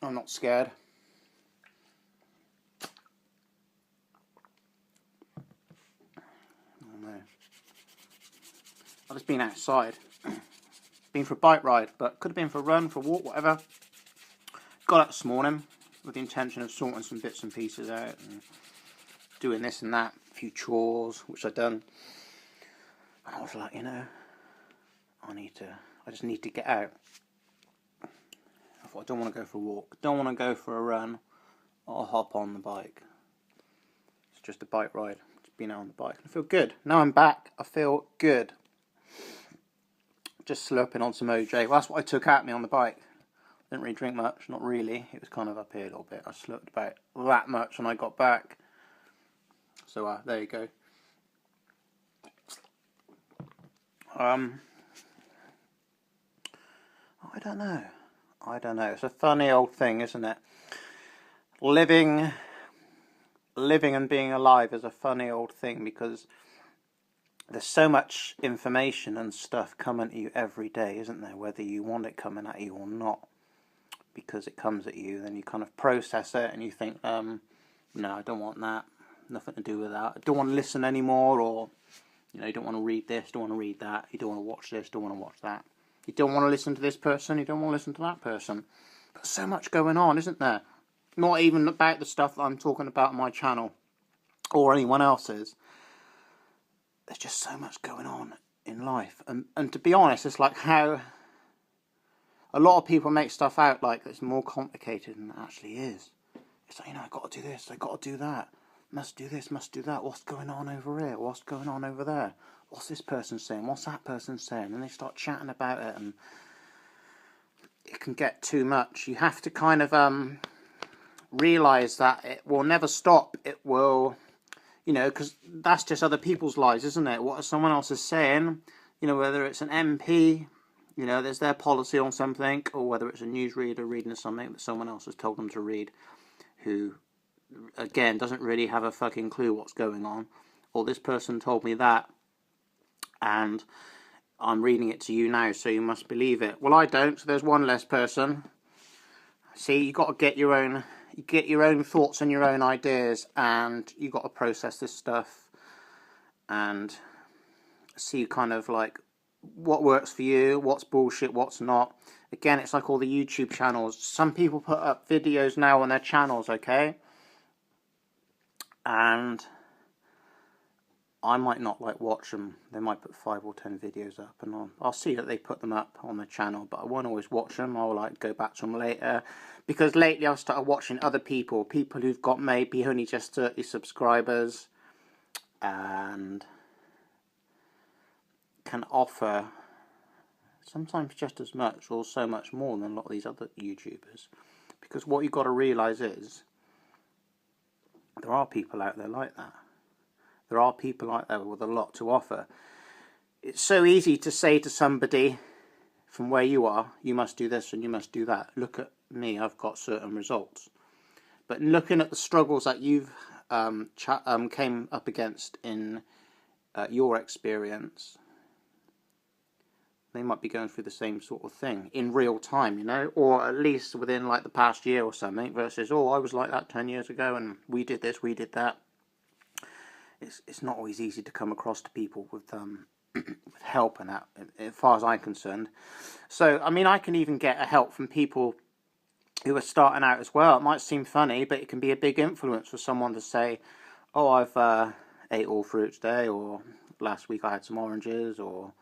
I'm not scared. Oh no. I've just been outside. Been for a bike ride, but could have been for a run, for a walk, whatever. Got up this morning with the intention of sorting some bits and pieces out and doing this and that, a few chores, which I've done. And I was like, you know, I just need to get out. I thought, I don't want to go for a walk, don't want to go for a run, I'll hop on the bike. It's just a bike ride, just being out on the bike. I feel good. Now I'm back, I feel good. Just slurping on some OJ. Well, that's what I took at me on the bike. Didn't really drink much, not really. It was kind of up here a little bit. I slurped about that much when I got back. So there you go. I don't know. It's a funny old thing, isn't it? Living and being alive is a funny old thing, because there's so much information and stuff coming at you every day, isn't there? Whether you want it coming at you or not. Because it comes at you, then you kind of process it and you think, no, I don't want that. Nothing to do with that. I don't want to listen anymore, or, you know, you don't want to read this, don't want to read that. You don't want to watch this, don't want to watch that. You don't want to listen to this person, you don't want to listen to that person. There's so much going on, isn't there? Not even about the stuff that I'm talking about on my channel, or anyone else's. There's just so much going on in life. And to be honest, it's like how a lot of people make stuff out like it's more complicated than it actually is. It's like, you know, I've got to do this, I've got to do that. Must do this, must do that. What's going on over here? What's going on over there? What's this person saying? What's that person saying? And they start chatting about it, and it can get too much. You have to kind of realise that it will never stop. It will, you know, because that's just other people's lives, isn't it? What someone else is saying, you know, whether it's an MP, you know, there's their policy on something, or whether it's a newsreader reading something that someone else has told them to read, who, again, doesn't really have a fucking clue what's going on. Or this person told me that, and I'm reading it to you now, so you must believe it. Well, I don't, so there's one less person. See, you got to get your own thoughts and your own ideas, and you got to process this stuff and see kind of like what works for you, what's bullshit, what's not. Again, it's like all the YouTube channels. Some people put up videos now on their channels, okay? And I might not like watch them. They might put 5 or 10 videos up, and I'll see that they put them up on the channel, but I won't always watch them. I'll like go back to them later, because lately I've started watching other people who've got maybe only just 30 subscribers and can offer sometimes just as much or so much more than a lot of these other YouTubers. Because what you've got to realise is there are people out there like that. There are people out there with a lot to offer. It's so easy to say to somebody from where you are, you must do this and you must do that. Look at me, I've got certain results. But looking at the struggles that you've came up against in your experience, they might be going through the same sort of thing in real time, you know, or at least within like the past year or something, versus, oh, I was like that 10 years ago and we did this, we did that. It's not always easy to come across to people with with help and that, as far as I'm concerned. So, I mean, I can even get a help from people who are starting out as well. It might seem funny, but it can be a big influence for someone to say, oh, I've ate all fruit today, or last week I had some oranges, or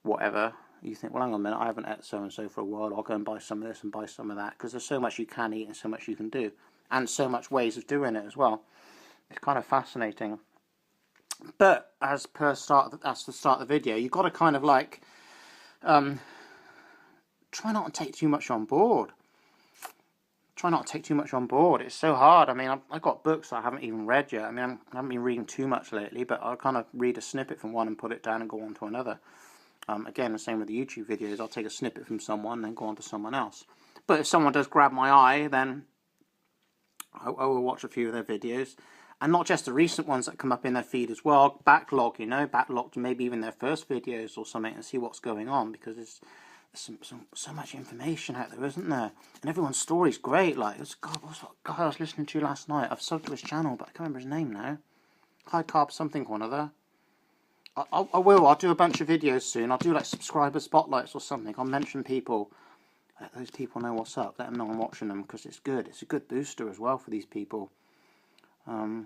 whatever. You think, well, hang on a minute, I haven't ate so-and-so for a while, I'll go and buy some of this and buy some of that, because there's so much you can eat and so much you can do, and so much ways of doing it as well. It's kind of fascinating. But as the start of the video, you've got to kind of like try not to take too much on board. It's so hard. I mean, I've got books I haven't even read yet. I mean, I haven't been reading too much lately, but I'll kind of read a snippet from one and put it down and go on to another. Again, the same with the YouTube videos. I'll take a snippet from someone and then go on to someone else. But if someone does grab my eye, then I will watch a few of their videos. And not just the recent ones that come up in their feed as well. Backlog, you know, backlog to maybe even their first videos or something, and see what's going on. Because there's so much information out there, isn't there? And everyone's story's great. Like, God, what's that guy I was listening to last night? I've subbed to his channel, but I can't remember his name now. High Carb something or another. I will. I'll do a bunch of videos soon. I'll do like subscriber spotlights or something. I'll mention people. Let those people know what's up. Let them know I'm watching them, because it's good. It's a good booster as well for these people. But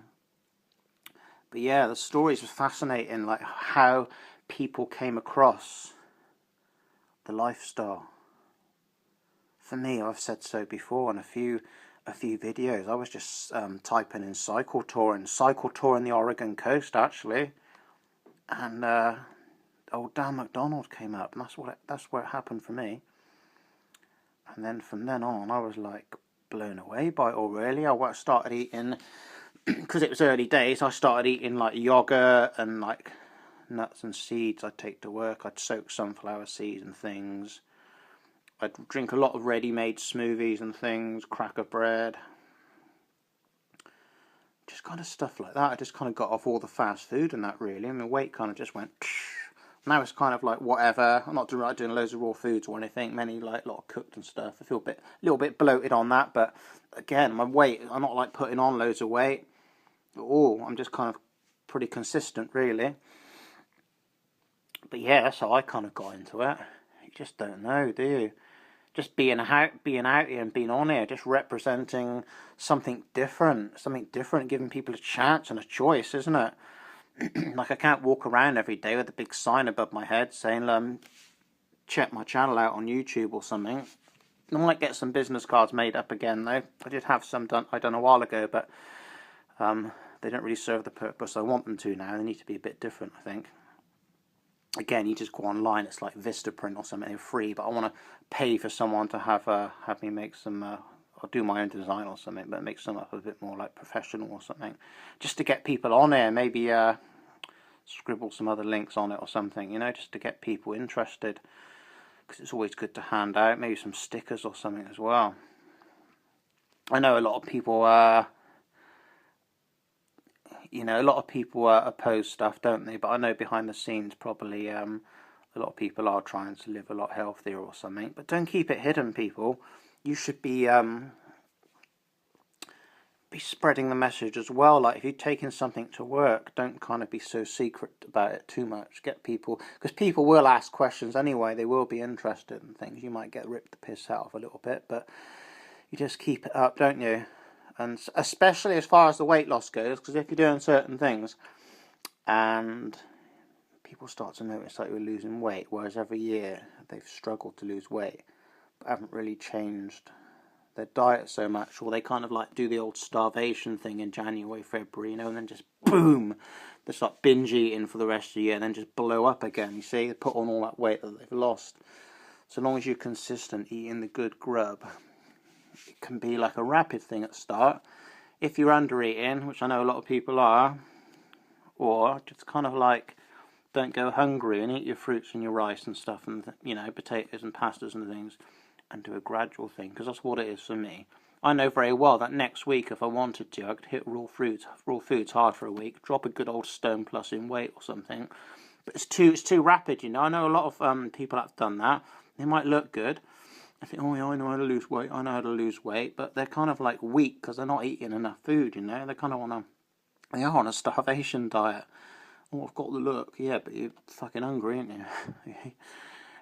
yeah, the stories were fascinating. Like how people came across the lifestyle. For me, I've said so before in a few videos. I was just typing in cycle touring the Oregon coast actually, and old Dan McDonald came up, and that's where it happened for me. And then from then on, I was like blown away by it all. Really, I started eating, because it was early days. I started eating like yogurt and like nuts and seeds I'd take to work. I'd soak sunflower seeds and things. I'd drink a lot of ready-made smoothies and things, cracker bread, just kind of stuff like that. I just kind of got off all the fast food and that, really. I mean, weight kind of just went. Now it's kind of like whatever. I'm not doing loads of raw foods or anything. Many like a lot of cooked and stuff. I feel a little bit bloated on that, but again, my weight. I'm not like putting on loads of weight at all. I'm just kind of pretty consistent, really. But yeah, so I kind of got into it. You just don't know, do you? Just being out here and being on here, just representing something different, giving people a chance and a choice, isn't it? Like, I can't walk around every day with a big sign above my head saying, check my channel out on YouTube or something. I might get some business cards made up again, though. I did have some done a while ago, but they don't really serve the purpose I want them to now. They need to be a bit different, I think. Again, you just go online, it's like Vistaprint or something, they're free, but I want to pay for someone to have me make some, I'll do my own design or something, but make some up a bit more like professional or something, just to get people on there. Maybe scribble some other links on it or something, you know, just to get people interested, because it's always good to hand out, maybe some stickers or something as well. I know a lot of people oppose stuff, don't they? But I know behind the scenes probably a lot of people are trying to live a lot healthier or something. But don't keep it hidden, people. You should be spreading the message as well. Like, if you're taking something to work, don't kind of be so secret about it too much. Get people, because people will ask questions anyway. They will be interested in things. You might get ripped the piss out of a little bit, but you just keep it up, don't you? And especially as far as the weight loss goes, because if you're doing certain things and people start to notice that you're losing weight, whereas every year they've struggled to lose weight but haven't really changed their diet so much, or they kind of like do the old starvation thing in January, February, you know, and then just boom, they start binge eating for the rest of the year and then just blow up again. You see, they put on all that weight that they've lost. So long as you're consistent eating the good grub, it can be like a rapid thing at the start. If you're under eating, which I know a lot of people are, or just kind of like don't go hungry and eat your fruits and your rice and stuff, and, you know, potatoes and pastas and things, and do a gradual thing, because that's what it is for me. I know very well that next week, if I wanted to, I could hit raw foods hard for a week, drop a good old stone plus in weight or something. But it's too rapid, you know. I know a lot of people have done that. They might look good. I think, oh yeah, I know how to lose weight, but they're kind of like weak because they're not eating enough food, you know. They kind of they are on a starvation diet. Oh, I've got the look, yeah, but you're fucking hungry, aren't you?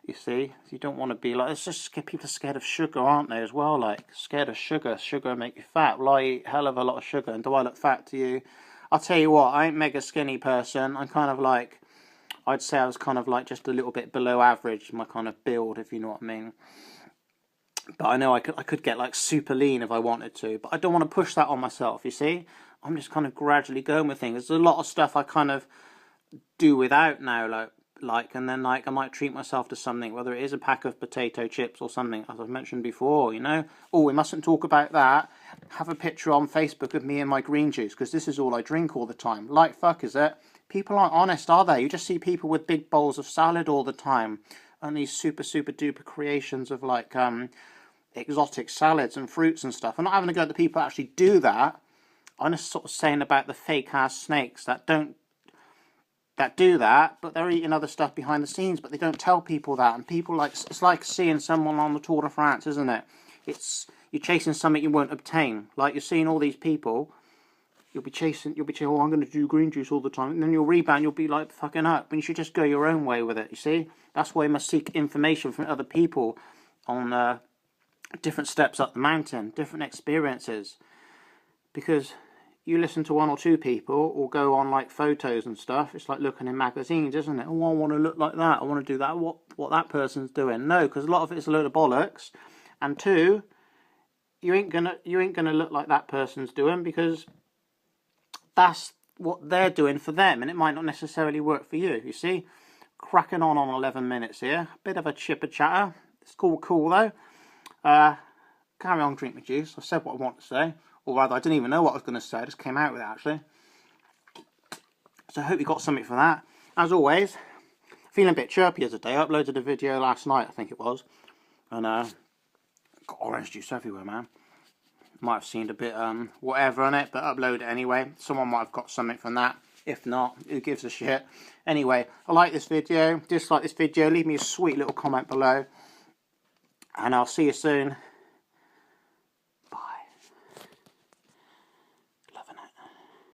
You see, you don't want to be like, it's just people are scared of sugar, aren't they, as well? Like, scared of sugar make you fat. Well, I eat a hell of a lot of sugar, and do I look fat to you? I'll tell you what, I ain't mega skinny person. I'm kind of like, I'd say I was kind of like just a little bit below average, my kind of build, if you know what I mean. But I know I could get like super lean if I wanted to, but I don't want to push that on myself, you see. I'm just kind of gradually going with things. There's a lot of stuff I kind of do without now, and then like I might treat myself to something, whether it is a pack of potato chips or something, as I've mentioned before, you know. Oh, we mustn't talk about that. Have a picture on Facebook of me and my green juice, because this is all I drink all the time. Like fuck, is it? People aren't honest, are they? You just see people with big bowls of salad all the time, and these super duper creations of like exotic salads and fruits and stuff. I'm not having a go at the people that actually do that. I'm just sort of saying about the fake ass snakes that don't that do that, but they're eating other stuff behind the scenes, but they don't tell people that. And people like, it's like seeing someone on the Tour de France, isn't it? You're chasing something you won't obtain. Like you're seeing all these people, you'll be chasing, oh, I'm going to do green juice all the time, and then you'll rebound, you'll be like fucking up. And you should just go your own way with it, you see? That's why you must seek information from other people on different steps up the mountain, different experiences. Because you listen to one or two people or go on like photos and stuff, it's like looking in magazines, isn't it? Oh, I want to look like that, I want to do that, what that person's doing. No, because a lot of it's a load of bollocks. And two, you ain't gonna look like that person's doing, because that's what they're doing for them, and it might not necessarily work for you, you see? Cracking on 11 minutes here, a bit of a chipper chatter. It's cool though. Carry on, drink my juice. I've said what I want to say. Or rather, I didn't even know what I was going to say. I just came out with it, actually. So I hope you got something from that. As always, feeling a bit chirpier today. I uploaded a video last night, I think it was. And got orange juice everywhere, man. Might have seemed a bit whatever on it, but upload it anyway. Someone might have got something from that. If not, who gives a shit? Anyway, I like this video. Dislike this video. Leave me a sweet little comment below. And I'll see you soon.